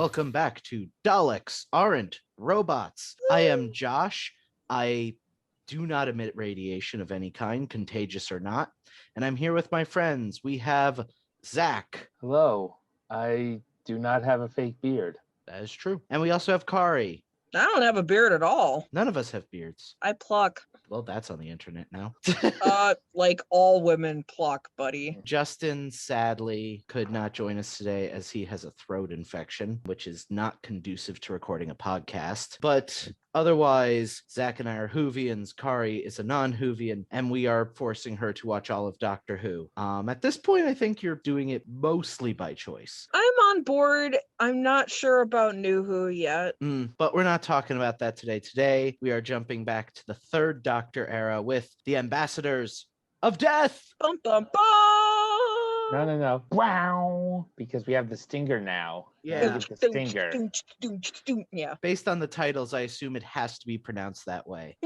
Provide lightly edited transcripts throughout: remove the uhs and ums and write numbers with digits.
welcome back to Daleks Aren't Robots. I am Josh. I do not emit radiation of any kind, contagious or not, and I'm here with my friends. We have Zach. Hello. I do not have a fake beard. That is true. And we also have Kari. I don't have a beard at all. None of us have beards. I pluck. Well, that's on the internet now. Like all women pluck, buddy. Justin sadly could not join us today as he has a throat infection, which is not conducive to recording a podcast. But otherwise, Zach and I are Whovians. Kari is a non-Whovian, and we are forcing her to watch all of Doctor Who. At this point, I think you're doing it mostly by choice. I'm on board. I'm not sure about New Who yet. But we're not talking about that today. Today, we are jumping back to the third Doctor era with the Ambassadors of Death. Bum, bum, bum. No. Wow. Because we have the Stinger now. Yeah. The Stinger. Yeah. Based on the titles, I assume it has to be pronounced that way.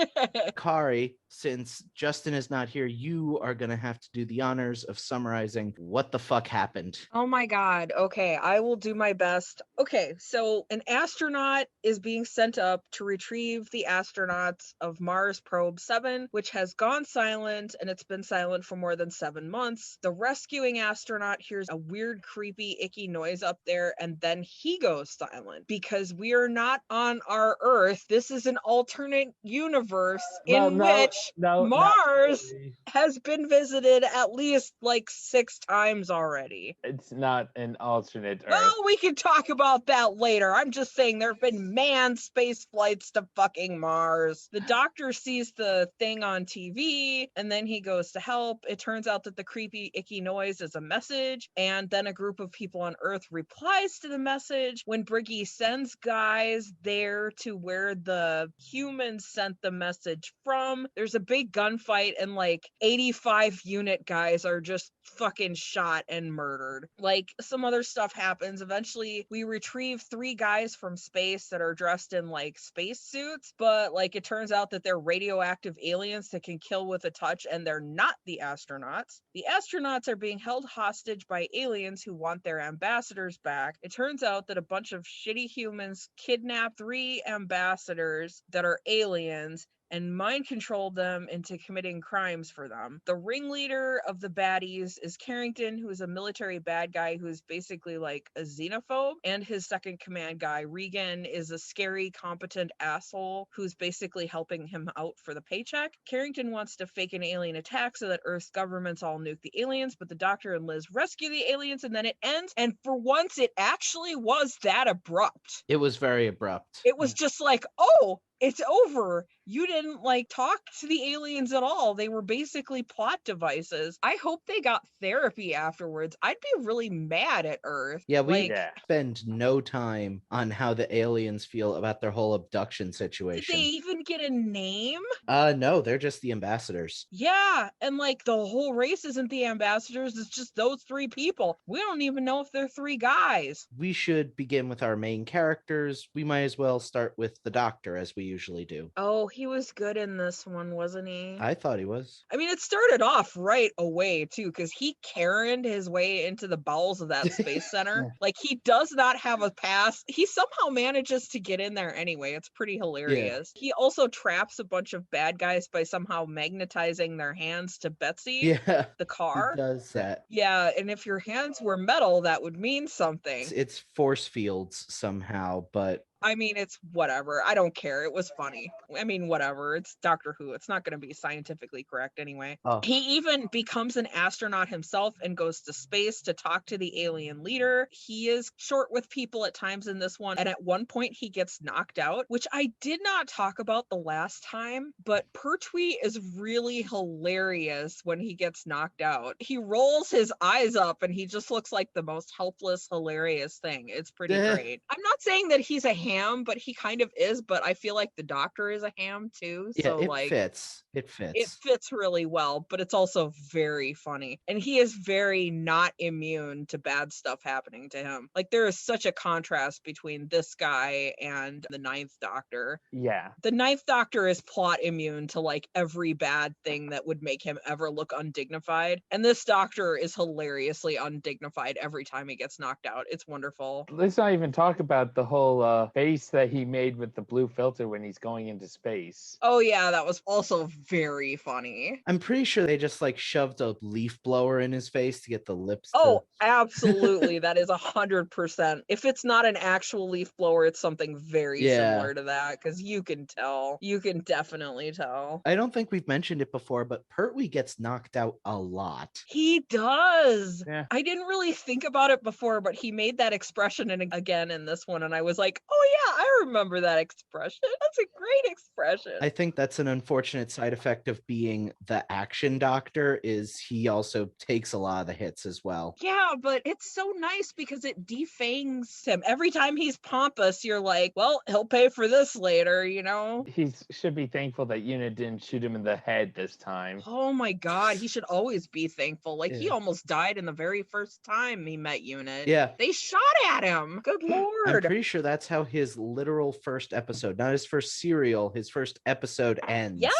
Kari, since Justin is not here, you are going to have to do the honors of summarizing what the fuck happened. Oh my God. Okay, I will do my best. Okay, so an astronaut is being sent up to retrieve the astronauts of Mars Probe 7, which has gone silent, and it's been silent for more than 7 months. The rescuing astronaut hears a weird, creepy, icky noise up there, and then he goes silent because we are not on our Earth. This is an alternate universe in which Mars has been visited at least like 6 times already. It's not an alternate Earth. Well, we can talk about that later. I'm just saying there have been manned space flights to fucking Mars. The doctor sees the thing on TV and then he goes to help. It turns out that the creepy, icky noise is a message, and then a group of people on Earth replies to the message. When Briggy sends guys there to where the humans sent the message from, there's a big gunfight and like 85 unit guys are just fucking shot and murdered. Like, some other stuff happens. Eventually we retrieve 3 guys from space that are dressed in like space suits, but like it turns out that they're radioactive aliens that can kill with a touch, and they're not the astronauts. The astronauts are being held hostage by aliens who want their ambassadors back. It turns out that a bunch of shitty humans kidnapped 3 ambassadors that are aliens and mind controlled them into committing crimes for them. The ringleader of the baddies is Carrington, who is a military bad guy who is basically like a xenophobe, and his second command guy, Regan, is a scary, competent asshole who's basically helping him out for the paycheck. Carrington wants to fake an alien attack so that Earth's governments all nuke the aliens, but the Doctor and Liz rescue the aliens, and then it ends, and for once it actually was that abrupt. It was very abrupt. It was just like, oh, it's over. You didn't like talk to the aliens at all. They were basically plot devices. I hope they got therapy afterwards. I'd be really mad at Earth. Yeah, we spend no time on how the aliens feel about their whole abduction situation. Did they even get a name? No, they're just the ambassadors. Yeah, and like the whole race isn't the ambassadors, it's just those 3 people. We don't even know if they're 3 guys. We should begin with our main characters. We might as well start with the Doctor, as we usually do. Oh, he was good in this one, wasn't he? I thought he was. I mean, it started off right away, too, because he Karen'd his way into the bowels of that space center. Like, he does not have a pass. He somehow manages to get in there anyway. It's pretty hilarious. Yeah. He also traps a bunch of bad guys by somehow magnetizing their hands to Betsy, the car. He does that. Yeah, and if your hands were metal, that would mean something. It's force fields somehow, but I mean, it's whatever. I don't care. It was funny. I mean, whatever. It's Doctor Who. It's not going to be scientifically correct anyway. Oh. He even becomes an astronaut himself and goes to space to talk to the alien leader. He is short with people at times in this one. And at one point he gets knocked out, which I did not talk about the last time, but Pertwee is really hilarious when he gets knocked out. He rolls his eyes up and he just looks like the most helpless, hilarious thing. It's pretty great. I'm not saying that he's a ham, but he kind of is, but I feel like the doctor is a ham too. Yeah, So it like fits. It it fits. fits really well, but it's also very funny. And he is very not immune to bad stuff happening to him. Like there is such a contrast between this guy and the Ninth Doctor. Yeah. The Ninth Doctor is plot immune to like every bad thing that would make him ever look undignified. And this doctor is hilariously undignified every time he gets knocked out. It's wonderful. Let's not even talk about the whole face that he made with the blue filter when he's going into space. Oh yeah, that was also very funny. I'm pretty sure they just like shoved a leaf blower in his face to get the lips. Oh, absolutely. That is 100%. If it's not an actual leaf blower, it's something very similar to that because you can tell. You can definitely tell. I don't think we've mentioned it before, but Pertwee gets knocked out a lot. He does. Yeah. I didn't really think about it before, but he made that expression again in this one, and I was like, oh yeah, I remember that expression. That's a great expression. I think that's an unfortunate side effect of being the action doctor is he also takes a lot of the hits as well. Yeah, but it's so nice because it defangs him. Every time he's pompous, you're like, well, he'll pay for this later, you know? He should be thankful that Unit didn't shoot him in the head this time. Oh my god, he should always be thankful. Like he Yeah. almost died in the very first time he met Unit. Yeah. They shot at him. Good I'm lord. pretty sure that's how his literal first episode, not his first serial, his first episode ends. Yes.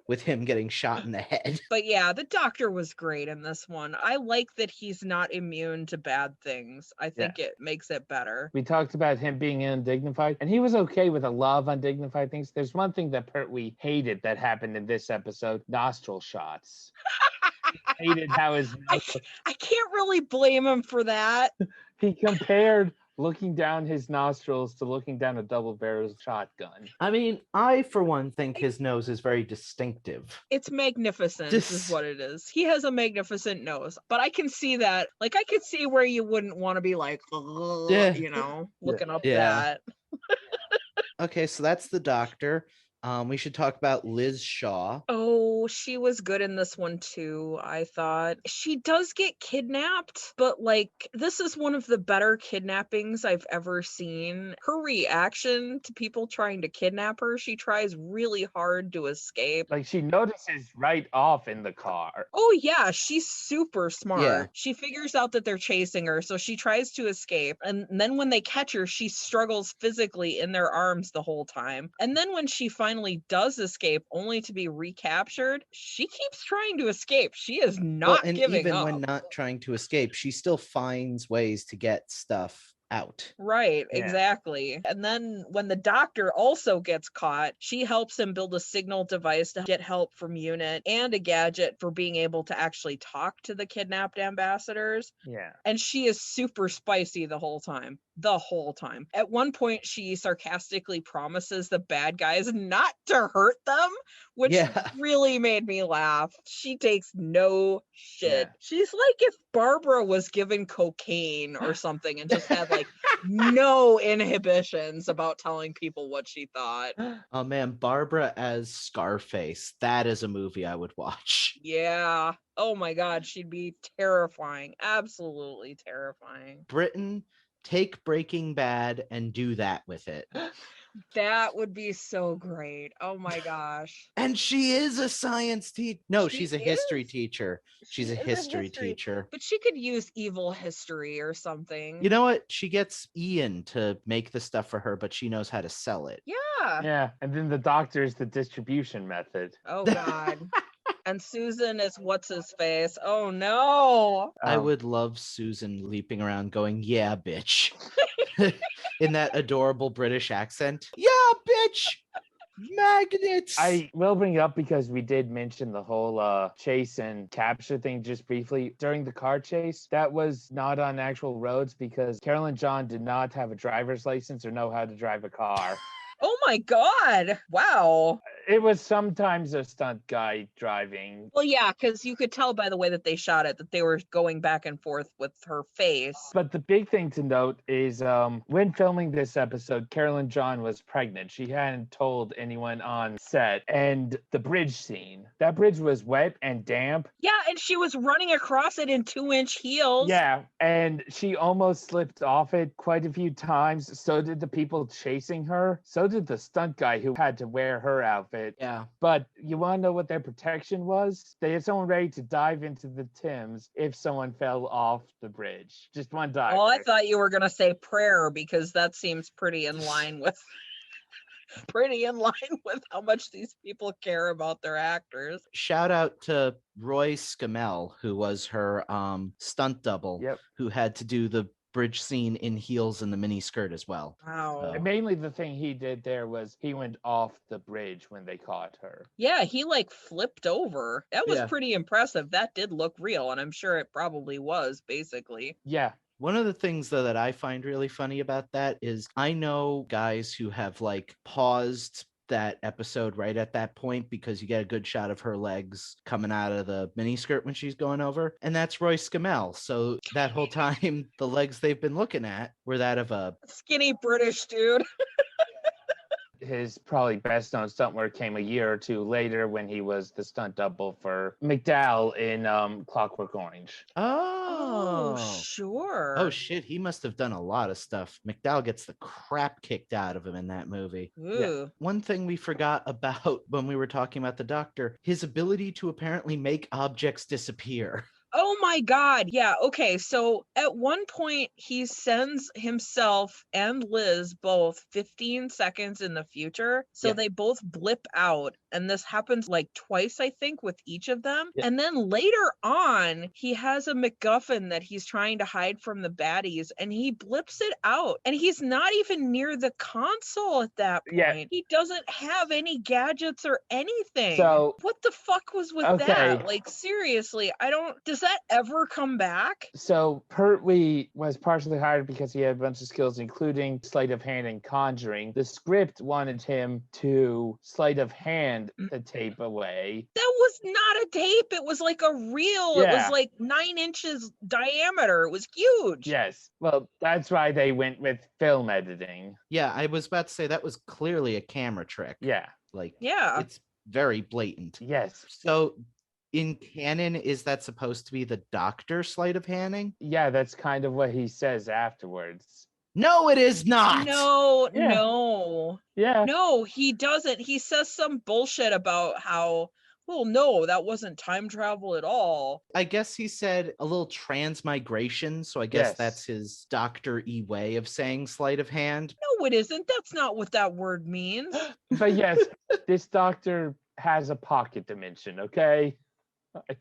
With him getting shot in the head. But yeah, the doctor was great in this one. I like that he's not immune to bad things. I think it makes it better. We talked about him being undignified, and he was okay with a lot of undignified things. There's one thing that Pertwee hated that happened in this episode: nostril shots. He hated how his I can't really blame him for that. he compared looking down his nostrils to looking down a double-barrel shotgun. I mean, I, for one, think his nose is very distinctive. It's magnificent is what it is. He has a magnificent nose, but I can see that. Like, I could see where you wouldn't want to be like, you know, looking up that. Okay, so that's the doctor. We should talk about Liz Shaw. Oh, she was good in this one too, I thought. She does get kidnapped, but like this is one of the better kidnappings I've ever seen. Her reaction to people trying to kidnap her, she tries really hard to escape. Like she notices right off in the car. Oh yeah, she's super smart. Yeah. She figures out that they're chasing her, so she tries to escape. And then when they catch her, she struggles physically in their arms the whole time. And then when she finally does escape only to be recaptured, she keeps trying to escape. She is not giving even up. when not trying to escape, she still finds ways to get stuff out. Right, Yeah. exactly. And then when the doctor also gets caught, she helps him build a signal device to get help from Unit and a gadget for being able to actually talk to the kidnapped ambassadors. Yeah. And she is super spicy the whole time. The whole time. At one point, she sarcastically promises the bad guys not to hurt them, which really made me laugh. She takes no shit. Yeah. She's like if Barbara was given cocaine or something and just had like no inhibitions about telling people what she thought. Oh man, Barbara as Scarface. That is a movie I would watch. Yeah. Oh my God, she'd be terrifying. Absolutely terrifying. Britain, take Breaking Bad and do that with it. That would be so great. Oh my gosh. And she is a science teacher. No, She she's a history is. teacher. She's She a is history teacher. But she could use evil history or something. You know what? She gets Ian to make the stuff for her, but she knows how to sell it. Yeah. Yeah. And then the doctor is the distribution method. Oh God. And Susan is what's his face. Oh no. I would love Susan leaping around going, yeah, bitch. In that adorable British accent. Yeah, bitch. Magnets. I will bring it up because we did mention the whole chase and capture thing just briefly. During the car chase, that was not on actual roads because Carolyn John did not have a driver's license or know how to drive a car. Oh my God. Wow. It was sometimes a stunt guy driving. Well, yeah, because you could tell by the way that they shot it that they were going back and forth with her face. But the big thing to note is when filming this episode, Carolyn John was pregnant. She hadn't told anyone on set. And the bridge scene, that bridge was wet and damp. Yeah, and she was running across it in 2-inch heels. Yeah, and she almost slipped off it quite a few times. So did the people chasing her. So did the stunt guy who had to wear her outfit. Yeah. But you want to know what their protection was? They had someone ready to dive into the Thames if someone fell off the bridge. Just one dive. Oh, I thought you were going to say prayer because that seems pretty in line with how much these people care about their actors. Shout out to Roy Scamell, who was her stunt double, who had to do the bridge scene in heels and the mini skirt as well. Wow. And mainly the thing he did there was he went off the bridge when they caught her. Yeah, he like flipped over. That was pretty impressive. That did look real, and I'm sure it probably was, basically. Yeah. One of the things, though, that I find really funny about that is I know guys who have like paused that episode right at that point because you get a good shot of her legs coming out of the miniskirt when she's going over, and that's Roy Scamell. So that whole time the legs they've been looking at were that of a skinny British dude. His probably best known stunt work came a year or two later when he was the stunt double for McDowell in Clockwork Orange. Oh, sure. Oh shit, he must have done a lot of stuff. McDowell gets the crap kicked out of him in that movie. Yeah. One thing we forgot about when we were talking about the Doctor, his ability to apparently make objects disappear. Oh my God. Yeah. Okay. So at one point, he sends himself and Liz both 15 seconds in the future. So they both blip out. And this happens like twice, I think, with each of them. Yeah. And then later on, he has a MacGuffin that he's trying to hide from the baddies and he blips it out. And he's not even near the console at that point. Yeah. He doesn't have any gadgets or anything. So what the fuck was with that? Like, seriously, does that ever come back? So Pertwee was partially hired because he had a bunch of skills, including sleight of hand and conjuring. The script wanted him to sleight of hand the tape away. That was not a tape. It was like a reel. Yeah. It was like 9 inches diameter. It was huge. Yes. Well, that's why they went with film editing. Yeah, I was about to say that was clearly a camera trick. Yeah. Like, yeah, it's very blatant. Yes. So in canon, is that supposed to be the Doctor sleight of handing? Yeah, that's kind of what he says afterwards. No, it is not. No, Yeah. no. Yeah. No, he doesn't. He says some bullshit about how, well, no, that wasn't time travel at all. I guess he said a little transmigration, so I guess that's his Doctor-y way of saying sleight of hand. No, it isn't. That's not what that word means. But yes, this Doctor has a pocket dimension, okay? It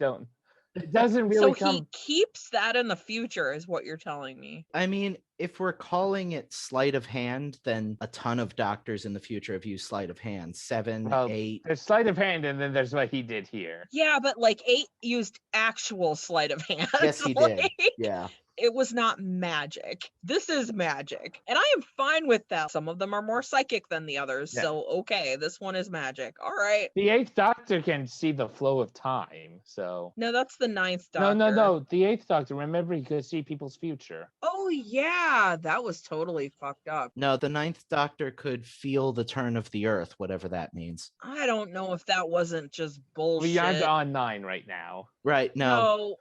doesn't really So he keeps that in the future is what you're telling me. I mean, if we're calling it sleight of hand, then a ton of Doctors in the future have used sleight of hand. 7, 8. There's sleight of hand, and then there's what he did here. Yeah, but like 8 used actual sleight of hand. Yes, he did. Yeah. It was not magic. This is magic. And I am fine with that. Some of them are more psychic than the others. Yeah. So, okay, this one is magic. All right. The 8th Doctor can see the flow of time, so... No, that's the 9th Doctor. No. The 8th Doctor, remember, he could see people's future. Oh, yeah. That was totally fucked up. No, the 9th Doctor could feel the turn of the Earth, whatever that means. I don't know if that wasn't just bullshit. We aren't on 9 right now. Right, no.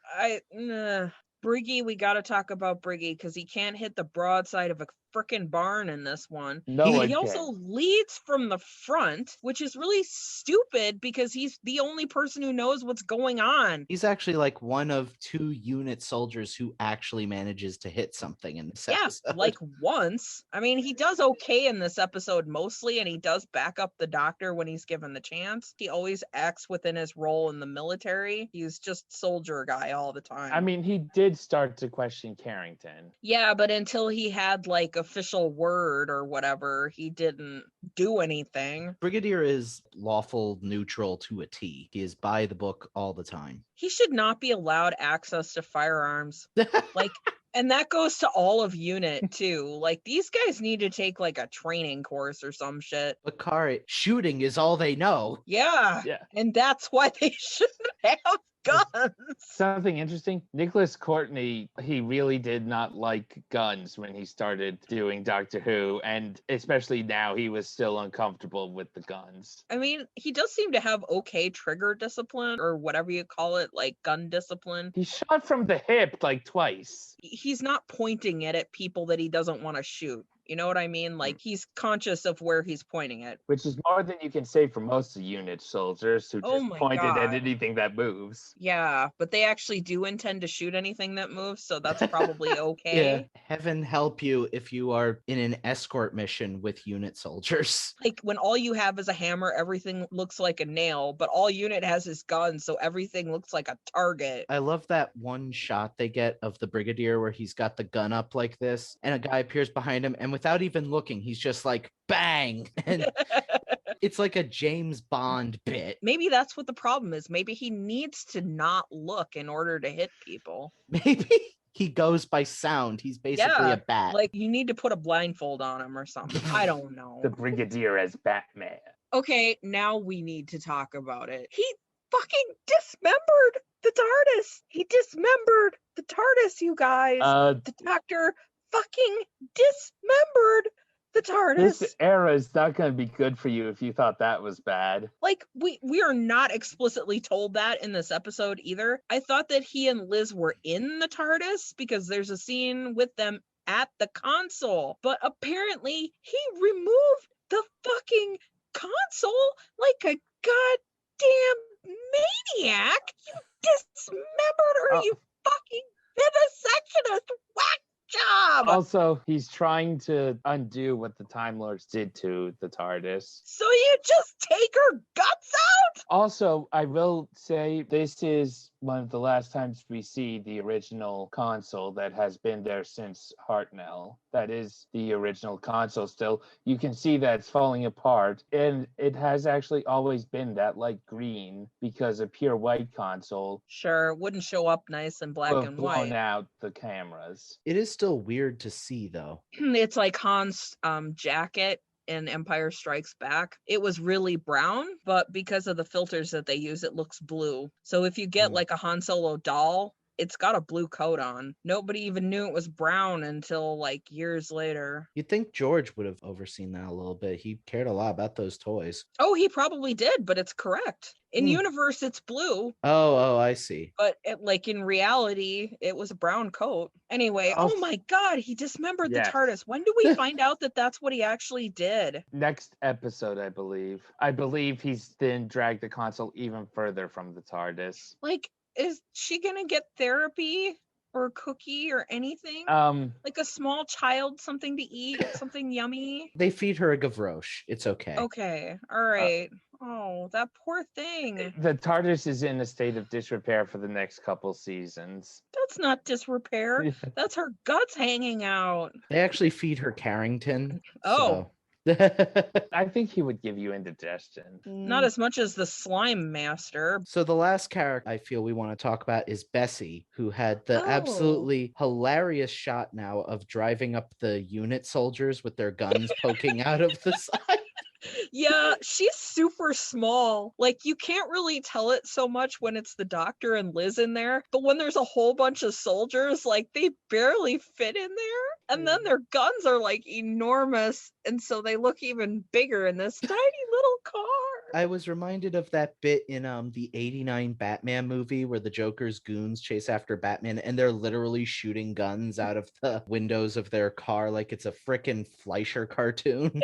Briggy, we got to talk about Briggy because he can't hit the broadside of a frickin' barn in this one. No, he also leads from the front, which is really stupid because he's the only person who knows what's going on. He's actually like one of 2 unit soldiers who actually manages to hit something in this episode. Yeah, like once. I mean, he does okay in this episode mostly, and he does back up the Doctor when he's given the chance. He always acts within his role in the military. He's just soldier guy all the time. I mean, he did start to question Carrington. Yeah, but until he had like official word or whatever, he didn't do anything. Brigadier is lawful neutral to a T. He is by the book all the time. He should not be allowed access to firearms. Like, And that goes to all of UNIT too. Like these guys need to take like a training course or some shit. But Kari, shooting is all they know. Yeah. Yeah. And that's why they shouldn't have guns. Something interesting, Nicholas Courtney, he really did not like guns when he started doing Doctor Who, and especially now he was still uncomfortable with the guns. I mean, he does seem to have okay trigger discipline or whatever you call it, like gun discipline. He shot from the hip like twice. He's not pointing it at people that he doesn't want to shoot. You know what I mean? Like he's conscious of where he's pointing it. Which is more than you can say for most of UNIT soldiers who Oh just my pointed at God. anything that moves. Yeah, but they actually do intend to shoot anything that moves, so that's probably okay. Heaven help you if you are in an escort mission with UNIT soldiers. Like when all you have is a hammer, everything looks like a nail, but all UNIT has is guns, so everything looks like a target. I love that one shot they get of the Brigadier where he's got the gun up like this and a guy appears behind him, and without even looking, he's just like, bang! And it's like a James Bond bit. Maybe that's what the problem is. Maybe he needs to not look in order to hit people. Maybe he goes by sound. He's basically a bat. Like you need to put a blindfold on him or something. I don't know. The Brigadier as Batman. Okay, now we need to talk about it. He fucking dismembered the TARDIS. He dismembered the TARDIS, you guys. The Doctor fucking dismembered the TARDIS. This era is not going to be good for you if you thought that was bad. Like we are not explicitly told that in this episode either. I thought that he and Liz were in the TARDIS because there's a scene with them at the console, but apparently he removed the fucking console like a goddamn maniac. You dismembered her, you fucking vivisectionist whack job. Also, he's trying to undo what the Time Lords did to the TARDIS. So you just take her guts out? Also, I will say this is one of the last times we see the original console that has been there since Hartnell. That is the original console still. You can see that it's falling apart, and it has actually always been that light green because a pure white console Sure, wouldn't show up nice in black would have and blown white. out the cameras. It is still weird to see, though. It's like Han's jacket in Empire Strikes Back. It was really brown, but because of the filters that they use, it looks blue. So if you get like a Han Solo doll, it's got a blue coat on. Nobody even knew it was brown until like years later. You'd think George would have overseen that a little bit. He cared a lot about those toys. Oh, he probably did, but it's correct. In universe, it's blue, Oh, I see. but like in reality, it was a brown coat. Anyway, oh my God, he dismembered Yes. the TARDIS. When do we find out that that's what he actually did? Next episode, I believe. I believe he's then dragged the console even further from the TARDIS. Like, is she gonna get therapy or a cookie or anything? Like a small child, something to eat, something yummy? They feed her a Gavroche. It's okay. Okay, all right. Oh, that poor thing. The TARDIS is in a state of disrepair for the next couple seasons. That's not disrepair. That's her guts hanging out. They actually feed her Carrington. Oh. so- I think he would give you indigestion. Not as much as the slime master. So the last character I feel we want to talk about is Bessie, who had the Oh. absolutely hilarious shot now of driving up the unit soldiers with their guns poking out of the side. Yeah, she's super small. Like, you can't really tell it so much when it's the Doctor and Liz in there, but when there's a whole bunch of soldiers, like, they barely fit in there. And then their guns are, like, enormous, and so they look even bigger in this tiny little car. I was reminded of that bit in the 89 Batman movie where the Joker's goons chase after Batman and they're literally shooting guns out of the windows of their car like it's a frickin' Fleischer cartoon.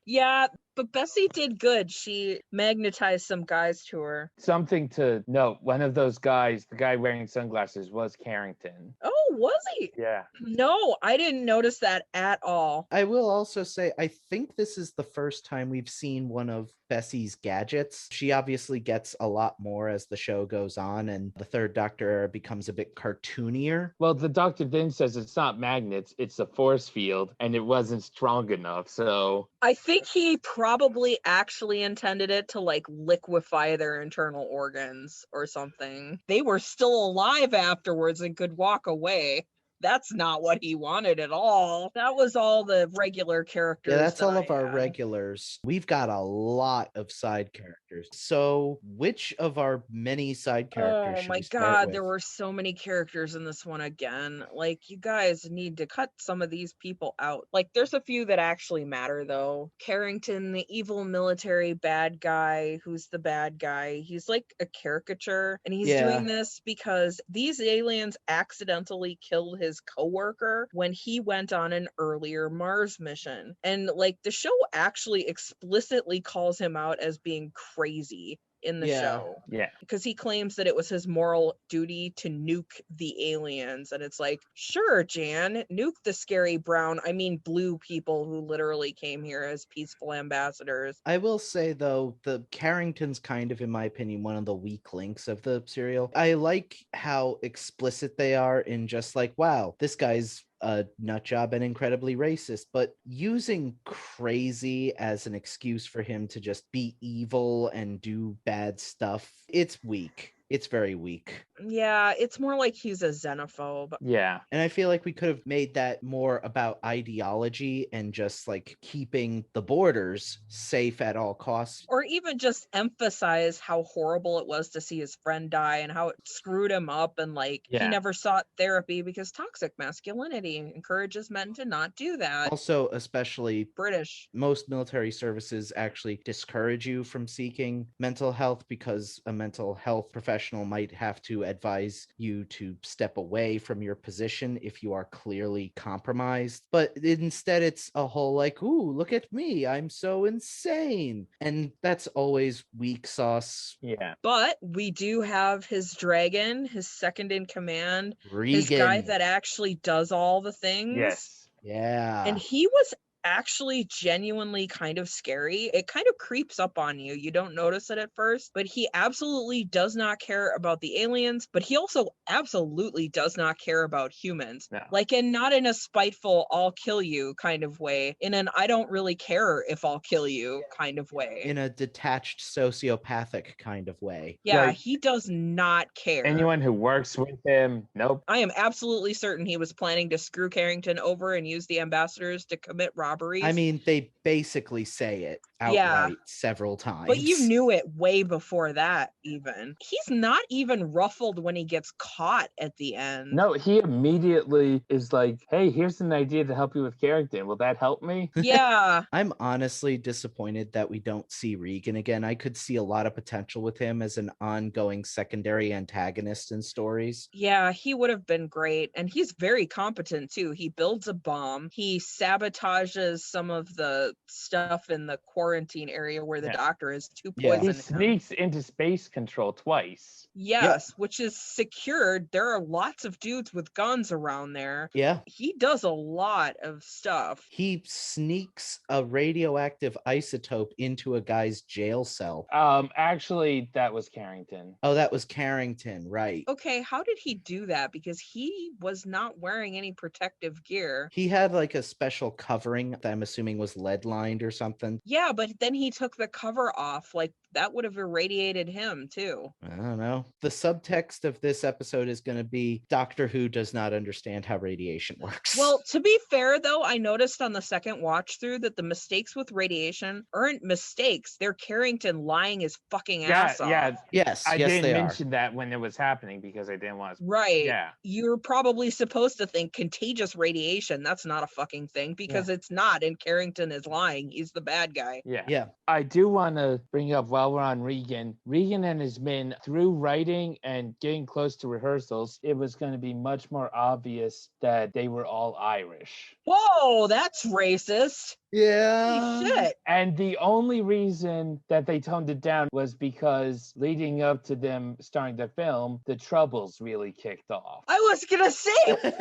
Yeah, but Bessie did good. She magnetized some guys to her. Something to note, one of those guys, the guy wearing sunglasses, was Carrington. Oh, was he? Yeah. No, I didn't notice that at all. I will also say, I think this is the first time we've seen one of Bessie's gadgets. She obviously gets a lot more as the show goes on, and the Third Doctor era becomes a bit cartoonier. Well, the Doctor then says it's not magnets, it's a force field, and it wasn't strong enough, so... I think he probably actually intended it to like liquefy their internal organs or something. They were still alive afterwards and could walk away. That's not what he wanted at all. That was all the regular characters. Yeah, that's that all I of our had. regulars. We've got a lot of side characters. So, which of our many side characters Oh should my we start god, with? there were so many characters in this one again. Like, you guys need to cut some of these people out. Like, there's a few that actually matter, though. Carrington, the evil military bad guy, who's the bad guy. He's like a caricature, and he's doing this because these aliens accidentally killed his coworker when he went on an earlier Mars mission. And, like, the show actually explicitly calls him out as being crazy in the show. Yeah. Because he claims that it was his moral duty to nuke the aliens. And it's like, sure, Jan, nuke the scary blue people who literally came here as peaceful ambassadors. I will say, though, the Carrington's kind of, in my opinion, one of the weak links of the serial. I like how explicit they are in just like, wow, this guy's a nut job and incredibly racist, but using crazy as an excuse for him to just be evil and do bad stuff, it's weak. It's very weak. Yeah, it's more like he's a xenophobe. Yeah. And I feel like we could have made that more about ideology and just like keeping the borders safe at all costs. Or even just emphasize how horrible it was to see his friend die and how it screwed him up, and like he never sought therapy because toxic masculinity encourages men to not do that. Also, especially British. Most military services actually discourage you from seeking mental health because a mental health professional might have to advise you to step away from your position if you are clearly compromised. But instead, it's a whole like, ooh, look at me, I'm so insane. And that's always weak sauce. Yeah. But we do have his dragon, his second in command, Regan. his guy that actually does all the things. Yes. Yeah. And he was actually genuinely kind of scary. It kind of creeps up on you. You don't notice it at first, but he absolutely does not care about the aliens, but he also absolutely does not care about humans. No. Like, and not in a spiteful, I'll kill you kind of way, in an I don't really care if I'll kill you kind of way. In a detached sociopathic kind of way. Yeah, Like, he does not care. Anyone who works with him, nope. I am absolutely certain he was planning to screw Carrington over and use the ambassadors to commit robberies. I mean, they basically say it outright several times. But you knew it way before that, even. He's not even ruffled when he gets caught at the end. No, he immediately is like, hey, here's an idea to help you with Carrington. Will that help me? Yeah. I'm honestly disappointed that we don't see Regan again. I could see a lot of potential with him as an ongoing secondary antagonist in stories. Yeah, he would have been great. And he's very competent, too. He builds a bomb. He sabotages some of the stuff in the quarantine area where the doctor is to poison He him. sneaks into space control twice. Yes, which is secured. There are lots of dudes with guns around there. Yeah. He does a lot of stuff. He sneaks a radioactive isotope into a guy's jail cell. Actually, that was Carrington. Oh, that was Carrington, right. Okay, how did he do that? Because he was not wearing any protective gear. He had like a special covering that I'm assuming was lead lined or something. Yeah, but then he took the cover off. Like, that would have irradiated him too. I don't know. The subtext of this episode is going to be Doctor Who does not understand how radiation works. Well, to be fair, though, I noticed on the second watch through that the mistakes with radiation aren't mistakes. They're Carrington lying his fucking ass off. Yes, I yes, didn't they mention that when it was happening because I didn't want to. Right. Yeah. You're probably supposed to think contagious radiation. That's not a fucking thing because it's not. And Carrington is lying. He's the bad guy. Yeah. I do want to bring up while we're on Regan and his men, through writing and getting close to rehearsals, it was going to be much more obvious that they were all Irish. Whoa, that's racist. Yeah. Holy shit. And the only reason that they toned it down was because leading up to them starting the film, the Troubles really kicked off. I was gonna say, what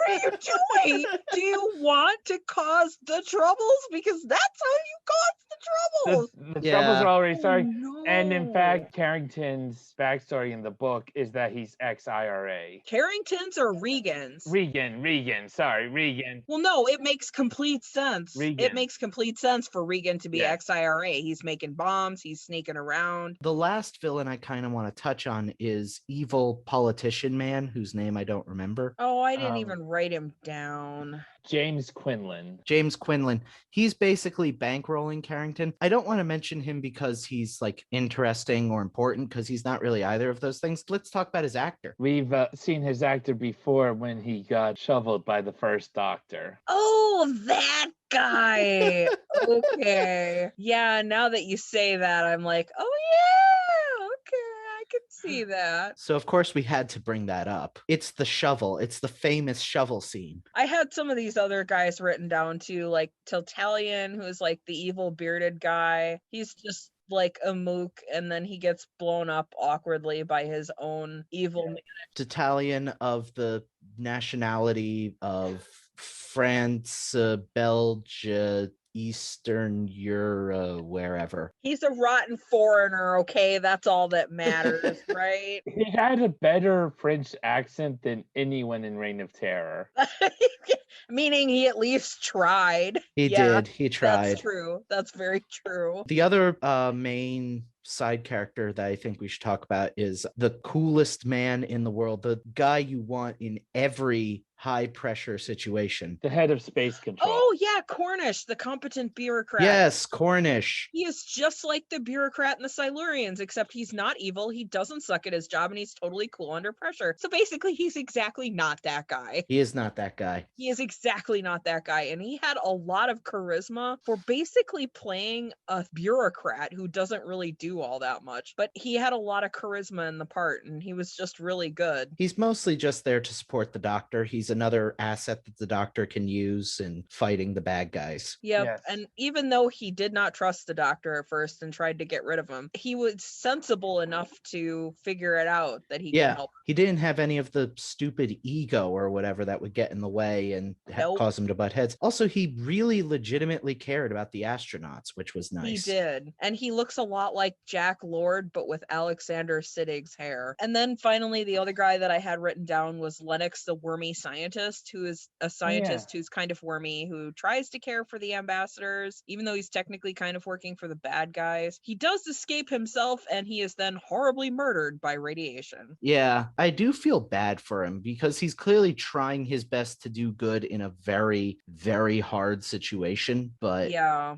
are you doing? Do you want to cause the Troubles? Because that's how you cause the The Yeah. troubles are already Oh, starting. And in no. fact, Carrington's backstory in the book is that he's ex-IRA. Carrington's or Regan's? Regan. Sorry, Regan. Well, no, it makes complete sense. It Regan. makes complete sense for Regan to be Yeah. ex-IRA. He's making bombs. He's sneaking around. The last villain I kind of want to touch on is evil politician man, whose name I don't remember. Oh, I didn't Um, even write him down. James Quinlan. James Quinlan. He's basically bankrolling Carrington. I don't want to mention him because he's like interesting or important, because he's not really either of those things. Let's talk about his actor. We've seen his actor before when he got shoveled by the first Doctor. Oh, that guy. Okay. Yeah, now that you say that, I'm like, oh yeah, okay, I can see that. So of course we had to bring that up. It's the shovel. It's the famous shovel scene. I had some of these other guys written down too, like Tiltalion, who's like the evil bearded guy. He's just like a mook, and then he gets blown up awkwardly by his own evil man. Italian of the nationality of France, Belgium, Eastern Europe, wherever. He's a rotten foreigner, okay? That's all that matters, right? He had a better French accent than anyone in Reign of Terror. Meaning he at least tried. He Yeah, did. He tried. That's true. That's very true. The other main side character that I think we should talk about is the coolest man in the world, the guy you want in every high pressure situation. The head of space control. Oh, yeah, Cornish, the competent bureaucrat. Yes, Cornish. He is just like the bureaucrat in the Silurians, except he's not evil, he doesn't suck at his job, and he's totally cool under pressure. So basically, he's exactly not that guy. He is not that guy. He is exactly not that guy, and he had a lot of charisma for basically playing a bureaucrat who doesn't really do all that much, but he had a lot of charisma in the part, and he was just really good. He's mostly just there to support the Doctor. He's another asset that the Doctor can use in fighting the bad guys. Yep. Yes. And even though he did not trust the Doctor at first and tried to get rid of him, he was sensible enough to figure it out that he could help. He didn't have any of the stupid ego or whatever that would get in the way and cause him to butt heads. Also, he really legitimately cared about the astronauts, which was nice. He did. And he looks a lot like Jack Lord, but with Alexander Siddig's hair. And then finally, the other guy that I had written down was Lennox, the wormy scientist, who is a scientist who's kind of wormy, who tries to care for the ambassadors, even though he's technically kind of working for the bad guys. He does escape himself, and he is then horribly murdered by radiation. Yeah, I do feel bad for him because he's clearly trying his best to do good in a very, very hard situation, but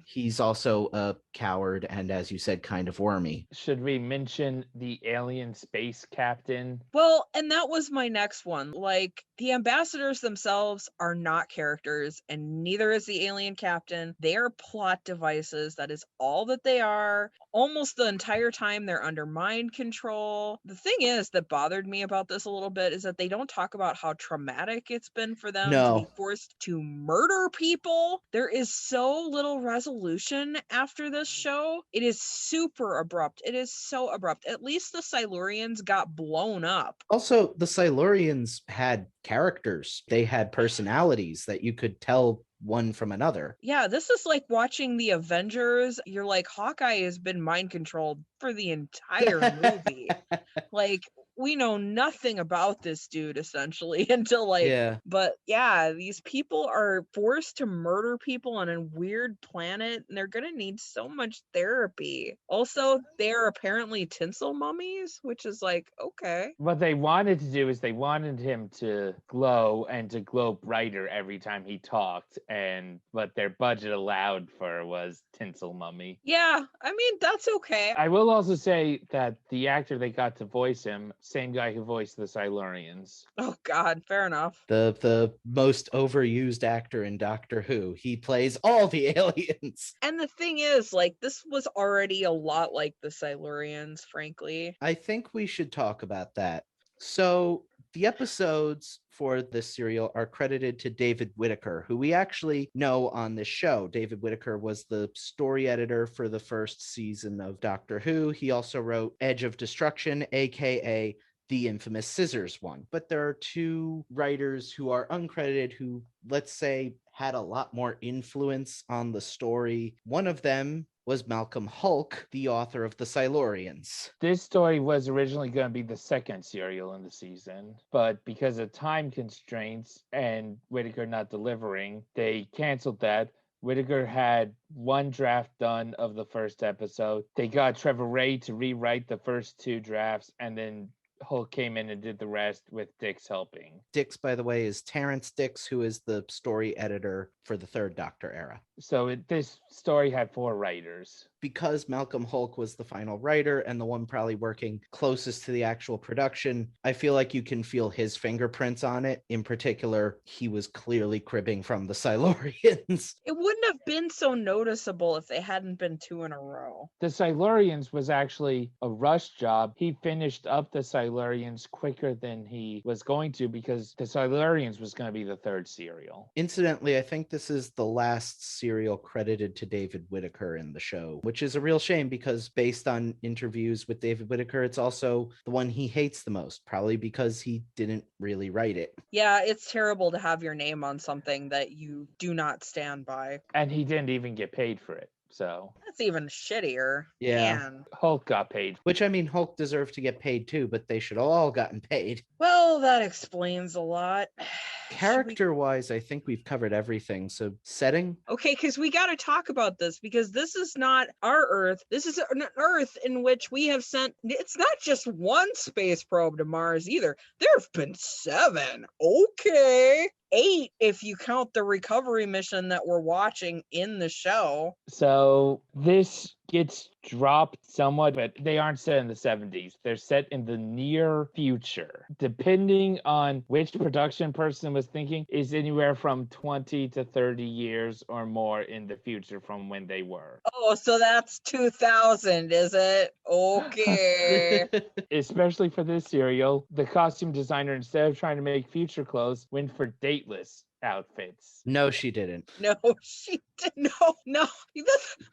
he's also a coward and, as you said, kind of wormy. Should we mention the alien space captain? Well, and that was my next one. Like, the ambassadors themselves are not characters, and neither is the alien captain. They are plot devices. That is all that they are. Almost the entire time they're under mind control. The thing is that bothered me about this a little bit is that they don't talk about how traumatic it's been for them to be forced to murder people. There is so little resolution after this show. It is super abrupt. It is so abrupt. At least the Silurians got blown up. Also, the Silurians had characters. They had personalities that you could tell one from another. Yeah, this is like watching the Avengers. You're like, Hawkeye has been mind controlled for the entire movie. Like, we know nothing about this dude essentially until but yeah, these people are forced to murder people on a weird planet, and they're gonna need so much therapy. Also, they're apparently tinsel mummies, which is like, okay. What they wanted to do is they wanted him to glow and to glow brighter every time he talked, and what their budget allowed for was tinsel mummy. Yeah, I mean, that's okay. I will also say that the actor they got to voice him, same guy who voiced the Silurians. Oh God, fair enough. The most overused actor in Doctor Who. He plays all the aliens. And the thing is, like, this was already a lot like the Silurians, frankly. I think we should talk about that. So the episodes for this serial are credited to David Whittaker, who we actually know on this show. David Whittaker was the story editor for the first season of Doctor Who. He also wrote Edge of Destruction, aka the infamous Scissors one. But there are two writers who are uncredited who, let's say, had a lot more influence on the story. One of them was Malcolm Hulke, the author of the Silurians. This story was originally going to be the second serial in the season, but because of time constraints and Whittaker not delivering, they canceled that. Whittaker had one draft done of the first episode. They got Trevor Ray to rewrite the first two drafts, and then Hulk came in and did the rest with Dix helping. Dix, by the way, is Terrence Dix, who is the story editor for the Third Doctor era. So this story had 4 writers. Because Malcolm Hulke was the final writer and the one probably working closest to the actual production, I feel like you can feel his fingerprints on it. In particular, he was clearly cribbing from the Silurians. It wouldn't have been so noticeable if they hadn't been 2 in a row. The Silurians was actually a rush job. He finished up the Silurians quicker than he was going to because the Silurians was going to be the 3rd serial. Incidentally, I think this is the last serial credited to David Whittaker in the show, which is a real shame because based on interviews with David Whittaker, it's also the one he hates the most, probably because he didn't really write it. Yeah, it's terrible to have your name on something that you do not stand by. And he didn't even get paid for it. So that's even shittier. Yeah. Man. Hulk got paid. Which, I mean, Hulk deserved to get paid too, but they should have all gotten paid. Well, that explains a lot. Character-wise, I think we've covered everything. So setting? Okay, because we got to talk about this because this is not our Earth. This is an Earth in which we have sent, it's not just one space probe to Mars either. There have been 7. Okay. 8 if you count the recovery mission that we're watching in the show. So this gets dropped somewhat, but they aren't set in the 70s. They're set in the near future. Depending on which production person was thinking, is anywhere from 20 to 30 years or more in the future from when they were. Oh, so that's 2000, is it? Okay. Especially for this serial, the costume designer, instead of trying to make future clothes, went for dateless outfits. No, she didn't. No, she did. No.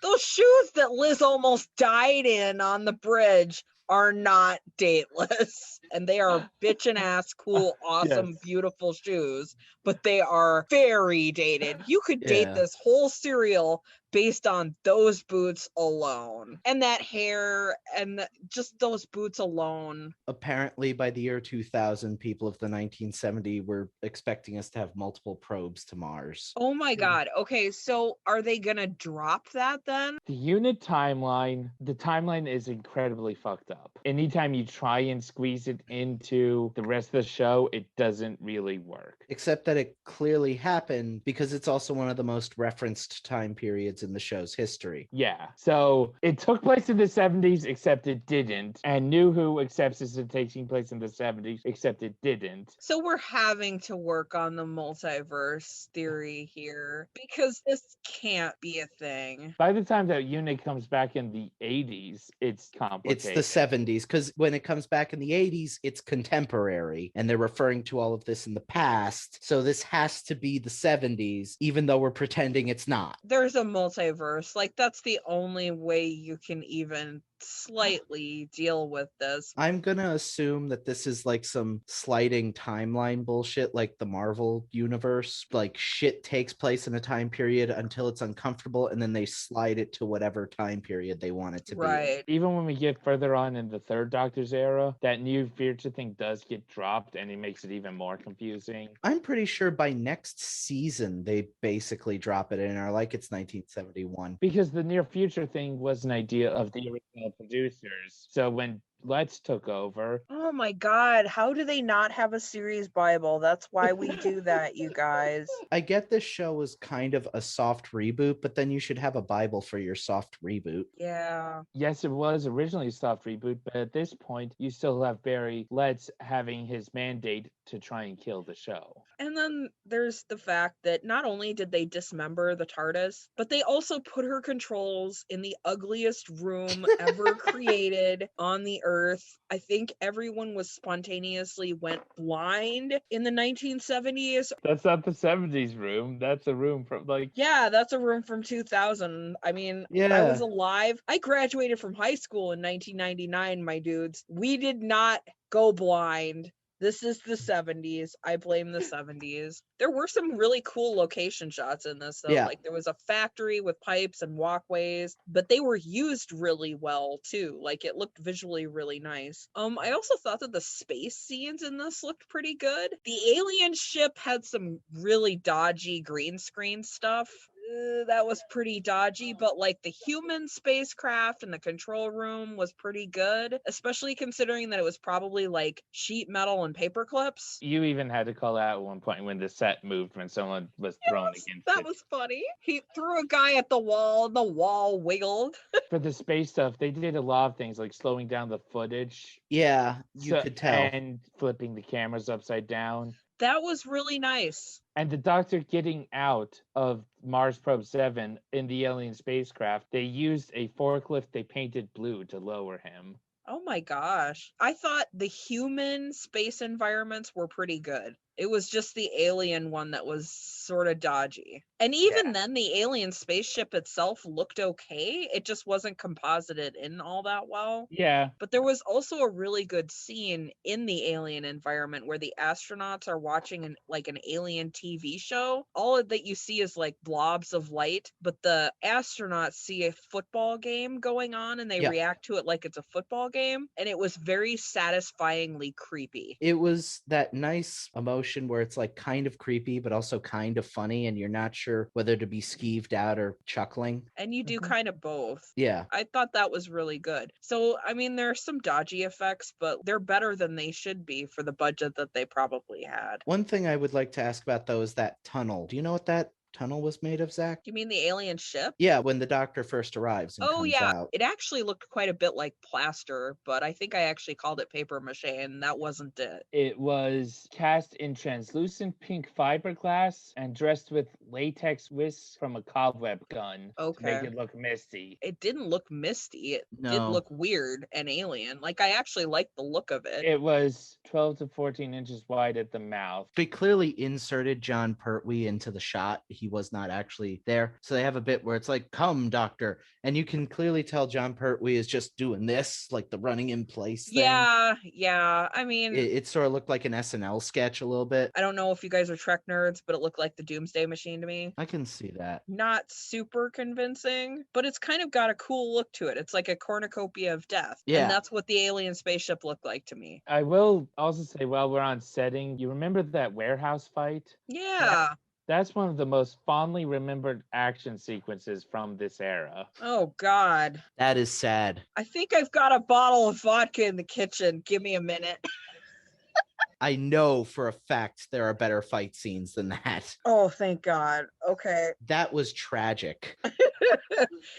Those shoes that Liz almost died in on the bridge are not dateless. And they are bitchin' ass, cool, awesome, Yes. beautiful shoes, but they are very dated. You could date this whole serial based on those boots alone. And that hair and just those boots alone. Apparently, by the year 2000, people of the 1970 were expecting us to have multiple probes to Mars. Oh my God. Okay, so are they gonna drop that then? The unit timeline, the timeline is incredibly fucked up. Anytime you try and squeeze it into the rest of the show, it doesn't really work. Except that it clearly happened because it's also one of the most referenced time periods in the show's history. Yeah. So it took place in the 70s, except it didn't. And New Who accepts it taking place in the 70s, except it didn't. So we're having to work on the multiverse theory here because this can't be a thing. By the time that unit comes back in the 80s, it's complicated. It's the 70s, because when it comes back in the 80s, it's contemporary, and they're referring to all of this in the past. So this has to be the 70s, even though we're pretending it's not. There's a multiverse. Like, that's the only way you can even slightly deal with this. I'm gonna assume that this is like some sliding timeline bullshit, like the Marvel universe. Like, shit takes place in a time period until it's uncomfortable, and then they slide it to whatever time period they want it to be. Right. Even when we get further on in the Third Doctor's era, that new future thing does get dropped, and it makes it even more confusing. I'm pretty sure by next season they basically drop it and are like, it's 1971. Because the near future thing was an idea of the original producers. So when Let's took over. Oh my God, how do they not have a series Bible? That's why we do that, you guys. I get this show was kind of a soft reboot, but then you should have a Bible for your soft reboot. Yeah. Yes, it was originally a soft reboot, but at this point, you still have Barry Letts having his mandate to try and kill the show. And then there's the fact that not only did they dismember the TARDIS, but they also put her controls in the ugliest room ever created on the Earth. I think everyone was spontaneously went blind in the 1970s. That's not the 70s room. That's a room from Yeah, that's a room from 2000. I mean, I was alive. I graduated from high school in 1999, my dudes. We did not go blind. This is the 70s. I blame the 70s. There were some really cool location shots in this, though. Yeah. Like there was a factory with pipes and walkways, but they were used really well too. Like it looked visually really nice. I also thought that the space scenes in this looked pretty good. The alien ship had some really dodgy green screen stuff. That was pretty dodgy, but like the human spacecraft in the control room was pretty good, especially considering that it was probably like sheet metal and paper clips. You even had to call out at one point when the set moved when someone was thrown against That it. was funny. He threw a guy at the wall and the wall wiggled. For the space stuff, they did a lot of things like slowing down the footage. Yeah, you could tell. And flipping the cameras upside down. That was really nice. And the Doctor getting out of Mars Probe 7 in the alien spacecraft, they used a forklift they painted blue to lower him. Oh my gosh. I thought the human space environments were pretty good. It was just the alien one that was sort of dodgy. And even then, the alien spaceship itself looked okay. It just wasn't composited in all that well. Yeah. But there was also a really good scene in the alien environment where the astronauts are watching an alien TV show. All that you see is like blobs of light, but the astronauts see a football game going on and they react to it like it's a football game. And it was very satisfyingly creepy. It was that nice emotion where it's like kind of creepy, but also kind of funny, and you're not sure whether to be skeeved out or chuckling. And you do kind of both. Yeah. I thought that was really good. So, I mean, there are some dodgy effects, but they're better than they should be for the budget that they probably had. One thing I would like to ask about, though, is that tunnel. Do you know what that tunnel was made of, Zach? You mean the alien ship? Yeah, when the Doctor first arrives and comes out. It actually looked quite a bit like plaster, but I think I actually called it paper mache, and that wasn't it. It was cast in translucent pink fiberglass and dressed with latex wisps from a cobweb gun to make it look misty. It didn't look misty. It did look weird and alien. Like, I actually liked the look of it. It was 12 to 14 inches wide at the mouth. They clearly inserted John Pertwee into the shot. He was not actually there. So they have a bit where it's like, come, Doctor. And you can clearly tell John Pertwee is just doing this, like the running in place thing. Yeah. I mean, it sort of looked like an SNL sketch a little bit. I don't know if you guys are Trek nerds, but it looked like the Doomsday Machine to me. I can see that. Not super convincing, but it's kind of got a cool look to it. It's like a cornucopia of death. Yeah. And that's what the alien spaceship looked like to me. I will also say, while we're on setting, you remember that warehouse fight? Yeah. That's one of the most fondly remembered action sequences from this era. Oh, God. That is sad. I think I've got a bottle of vodka in the kitchen. Give me a minute. I know for a fact there are better fight scenes than that. Oh, thank God. Okay. That was tragic.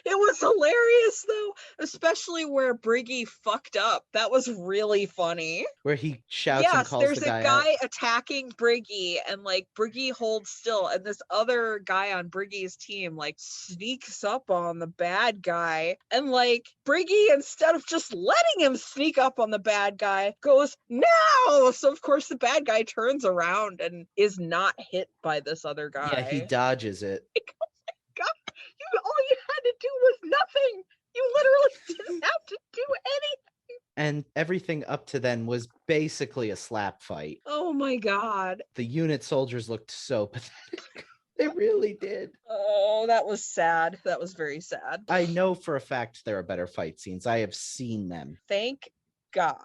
It was hilarious, though, especially where Briggy fucked up. That was really funny. Where he shouts and calls the guy out. There's a guy attacking Briggy, and like Briggy holds still, and this other guy on Briggy's team like sneaks up on the bad guy, and like Briggy, instead of just letting him sneak up on the bad guy, goes, "No!" So of course the bad guy turns around and is not hit by this other guy. Yeah, he dodges it. God, all you had to do was nothing. You literally didn't have to do anything. And everything up to then was basically a slap fight. Oh my God. The unit soldiers looked so pathetic. They really did. Oh, that was sad. That was very sad. I know for a fact there are better fight scenes. I have seen them. Thank God.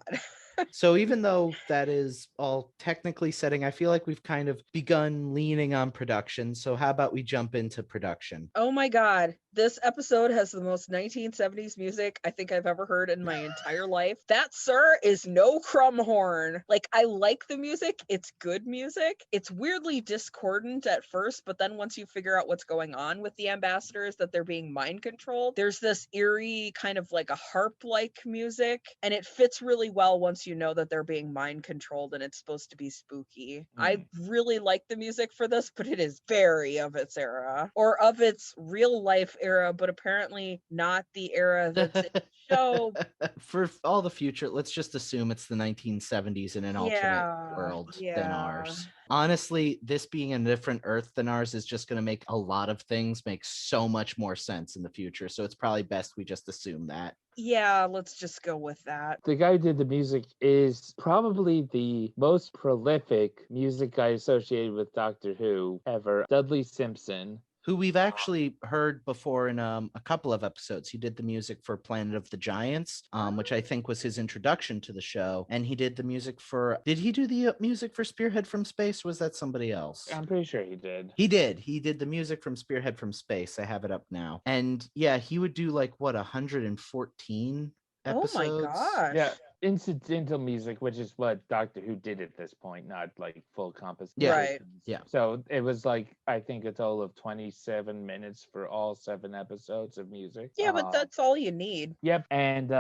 So even though that is all technically setting, I feel like we've kind of begun leaning on production. So how about we jump into production? Oh my God. This episode has the most 1970s music I think I've ever heard in my entire life. That, sir, is no Crumhorn. Like, I like the music. It's good music. It's weirdly discordant at first, but then once you figure out what's going on with the ambassadors, that they're being mind controlled, there's this eerie kind of like a harp-like music, and it fits really well once you know that they're being mind controlled and it's supposed to be spooky. I really like the music for this, but it is very of its era, or of its real life era, but apparently not the era that's in the show. For all the future, let's just assume it's the 1970s in an alternate world than ours. Honestly, this being a different Earth than ours is just going to make a lot of things make so much more sense in the future. So it's probably best we just assume that. Yeah, let's just go with that. The guy who did the music is probably the most prolific music guy associated with Doctor Who ever, Dudley Simpson. Who we've actually heard before in a couple of episodes. He did the music for Planet of the Giants, which I think was his introduction to the show. And he did the music for, did he do the music for Spearhead from Space? Or was that somebody else? I'm pretty sure he did. He did. He did the music from Spearhead from Space. I have it up now. And yeah, he would do like, what, 114 episodes? Oh my gosh. Yeah. Incidental music, which is what Doctor Who did at this point, not like full compositions. Yeah. Right. Yeah. So it was like, I think a total of 27 minutes for all 7 episodes of music. Yeah, but that's all you need. Yep. And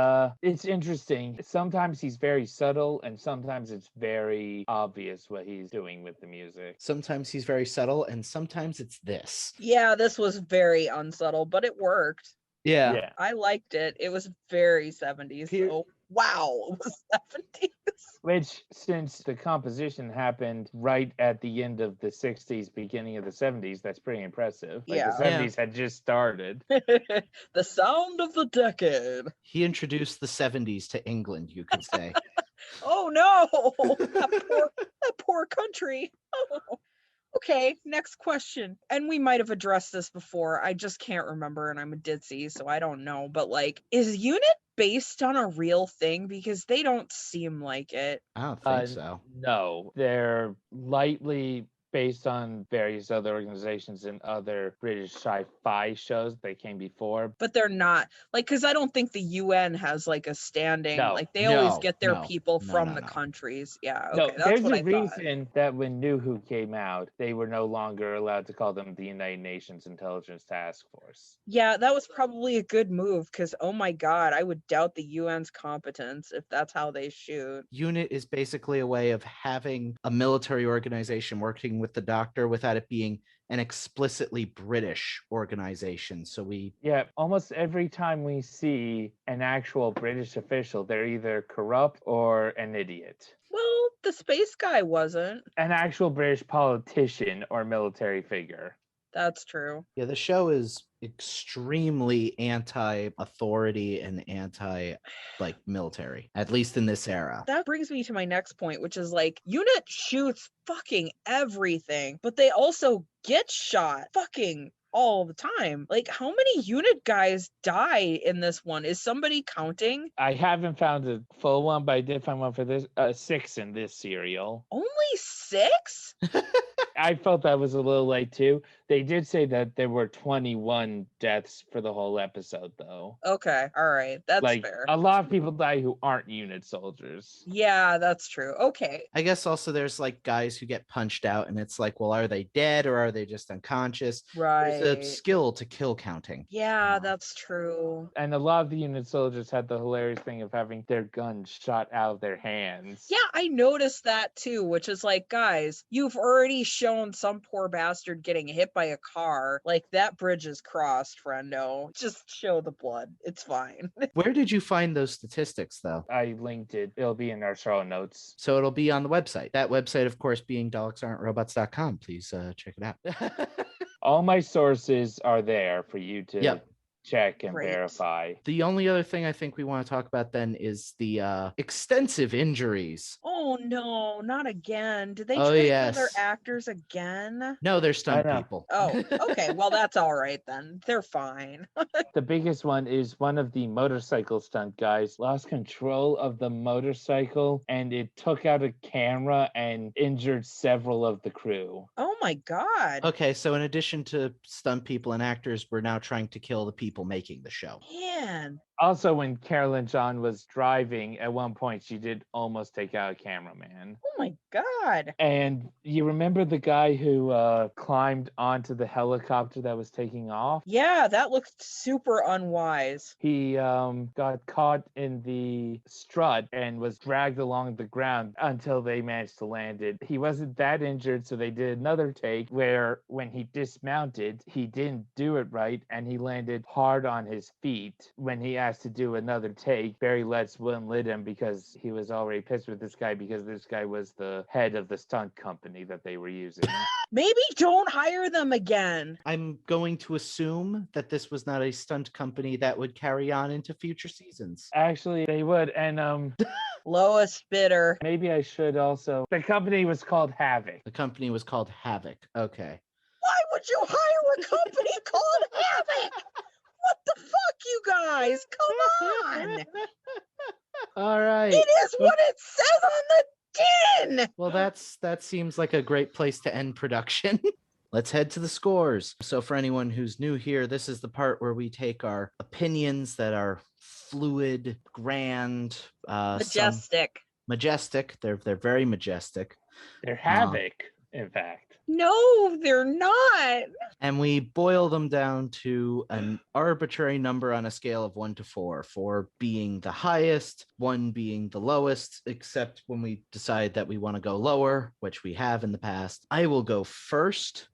it's interesting. Sometimes he's very subtle and sometimes it's very obvious what he's doing with the music. Sometimes he's very subtle and sometimes it's this. Yeah, this was very unsubtle, but it worked. Yeah. I liked it. It was very 70s. So wow, it was 70s. Which, since the composition happened right at the end of the 60s, beginning of the 70s, that's pretty impressive. Like Yeah. the 70s had just started. The sound of the decade. He introduced the 70s to England, you could say. Oh no, that poor country. Oh. Okay, next question. And we might have addressed this before. I just can't remember, and I'm a ditzy, so I don't know. But like, is UNIT based on a real thing? Because they don't seem like it. I don't think so. No, they're lightly based on various other organizations and other British sci-fi shows that came before. But they're not, like, because I don't think the UN has like a standing, No, like they always no, get their no, people no, from no, the no. countries. Yeah, okay, No, that's there's what a I thought. reason that when New Who came out, they were no longer allowed to call them the United Nations Intelligence Task Force. Yeah, that was probably a good move because, oh my God, I would doubt the UN's competence if that's how they shoot. UNIT is basically a way of having a military organization working with the Doctor without it being an explicitly British organization. So Yeah, almost every time we see an actual British official, they're either corrupt or an idiot. Well, the space guy wasn't. An actual British politician or military figure. That's true. yeah, the show is extremely anti-authority and anti-like military, at least in this era. That brings me to my next point, which is like, UNIT shoots fucking everything, but they also get shot fucking all the time. Like, how many UNIT guys die in this one? Is somebody counting? I haven't found a full one, but I did find one for this 6 in this serial. Only 6? I felt that was a little late too. They did say that there were 21 deaths for the whole episode, though. Okay, all right, that's Like fair. a lot of people die who aren't UNIT soldiers. Yeah, that's true. Okay. I guess also there's like guys who get punched out and it's like, well, are they dead or are they just unconscious? Right. There's a skill to kill counting. Yeah, that's true. And a lot of the UNIT soldiers had the hilarious thing of having their guns shot out of their hands. Yeah, I noticed that too, which is like, guys, you've already shown some poor bastard getting hit by a car. Like, that bridge is crossed, friendo. Just show the blood. It's fine. Where did you find those statistics, though? I linked it. It'll be in our show notes. So it'll be on the website. That website, of course, being Daleksaren'tRobots.com. Please check it out. All my sources are there for you to Yep. check and Great. verify. The only other thing I think we want to talk about then is the extensive injuries. Oh no, not again. Did they Oh, train yes. other actors again? No, they're stunt I know. people. Oh, okay. Well, that's all right then. They're fine. The biggest one is one of the motorcycle stunt guys lost control of the motorcycle and it took out a camera and injured several of the crew. Oh my God. Okay, so in addition to stunt people and actors, we're now trying to kill the people making the show. Man. Also, when Carolyn John was driving, at one point, she did almost take out a cameraman. Oh my God. And you remember the guy who climbed onto the helicopter that was taking off? Yeah, that looked super unwise. He got caught in the strut and was dragged along the ground until they managed to land it. He wasn't that injured, so they did another take where when he dismounted, he didn't do it right, and he landed hard on his feet. When he asked to do another take, Barry Letts wouldn't let him because he was already pissed with this guy because this guy was the head of the stunt company that they were using. Maybe don't hire them again. I'm going to assume that this was not a stunt company that would carry on into future seasons. Actually, they would, and Lowest bidder. maybe I should also. The company was called Havoc. The company was called Havoc. Okay. Why would you hire a company called Havoc? What the fuck, you guys? Come on. All right. It is what it says on the tin. Well, that seems like a great place to end production. Let's head to the scores. So for anyone who's new here, this is the part where we take our opinions that are fluid, grand, Majestic. They're very majestic. They're Havoc, in fact. No, they're not. And we boil them down to an arbitrary number on a scale of 1 to 4, 4 being the highest, 1 being the lowest, except when we decide that we want to go lower, which we have in the past. I will go first.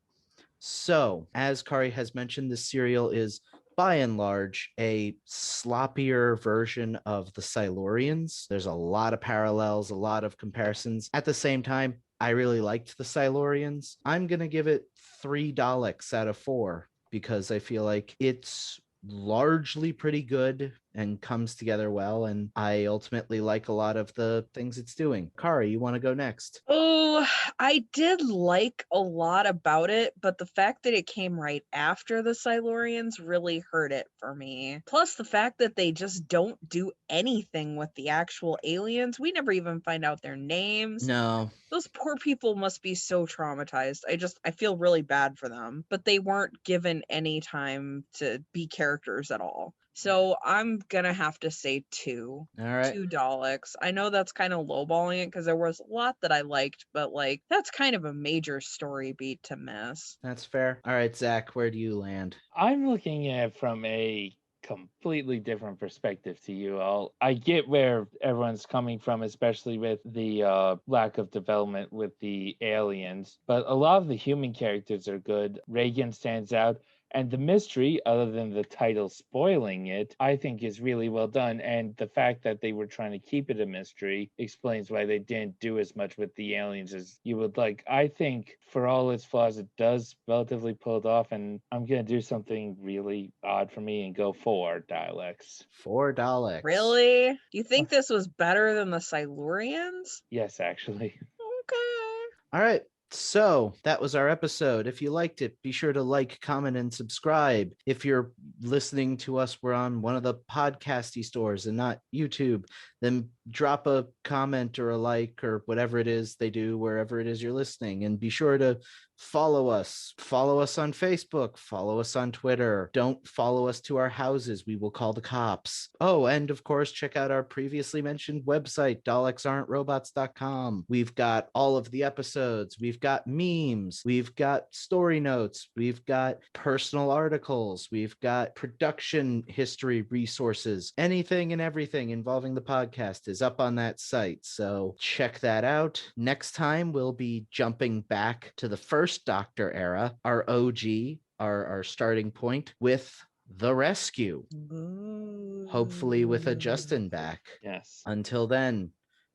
So, as Kari has mentioned, this serial is by and large a sloppier version of the Silurians. There's a lot of parallels, a lot of comparisons. At the same time, I really liked the Silurians. I'm going to give it 3 Daleks out of 4 because I feel like it's largely pretty good and comes together well, and I ultimately like a lot of the things it's doing. Kari, you want to go next? Oh, I did like a lot about it, but the fact that it came right after the Silurians really hurt it for me. Plus the fact that they just don't do anything with the actual aliens. We never even find out their names. No. Those poor people must be so traumatized. I feel really bad for them, but they weren't given any time to be characters at all. So I'm gonna have to say 2. All right. 2 Daleks. I know that's kind of lowballing it because there was a lot that I liked, but like that's kind of a major story beat to miss. That's fair. All right, Zach, where do you land? I'm looking at it from a completely different perspective to you all. I get where everyone's coming from, especially with the lack of development with the aliens, but a lot of the human characters are good. Reagan stands out. And the mystery, other than the title spoiling it, I think is really well done. And the fact that they were trying to keep it a mystery explains why they didn't do as much with the aliens as you would like. I think for all its flaws, it does relatively pull it off. And I'm going to do something really odd for me and go 4 Daleks. 4 Daleks. Really? You think this was better than the Silurians? Yes, actually. Okay. All right. So that was our episode. If you liked it, be sure to like, comment, and subscribe. If you're listening to us, we're on one of the podcasty stores and not YouTube, then drop a comment or a like or whatever it is they do wherever it is you're listening. And be sure to follow us on Facebook, follow us on Twitter. Don't follow us to our houses. We will call the cops. Oh, and of course, check out our previously mentioned website, DalексAren'tRobots.com. We've got all of the episodes. We've got memes. We've got story notes. We've got personal articles. We've got production history resources. Anything and everything involving the podcast is up on that site. So check that out. Next time, we'll be jumping back to the first Doctor era, our OG, our starting point with The Rescue. Ooh. Hopefully with a Justin back. Yes. Until then,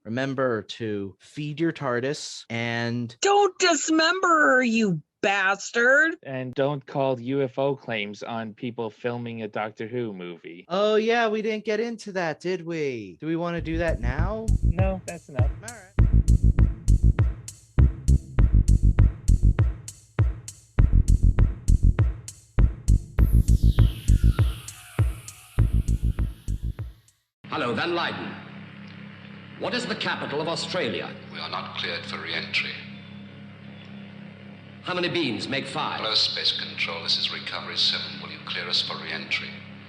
remember to feed your TARDIS and Don't dismember her, you bastard. And don't call UFO claims on people filming a Doctor Who movie. Oh yeah, we didn't get into that, did we? Do we want to do that now? No, that's enough. All right. Hello, Van Leyden. What is the capital of Australia? We are not cleared for re-entry. How many beams make 5? Hello, Space Control. This is Recovery 7. Will you clear us for re-entry?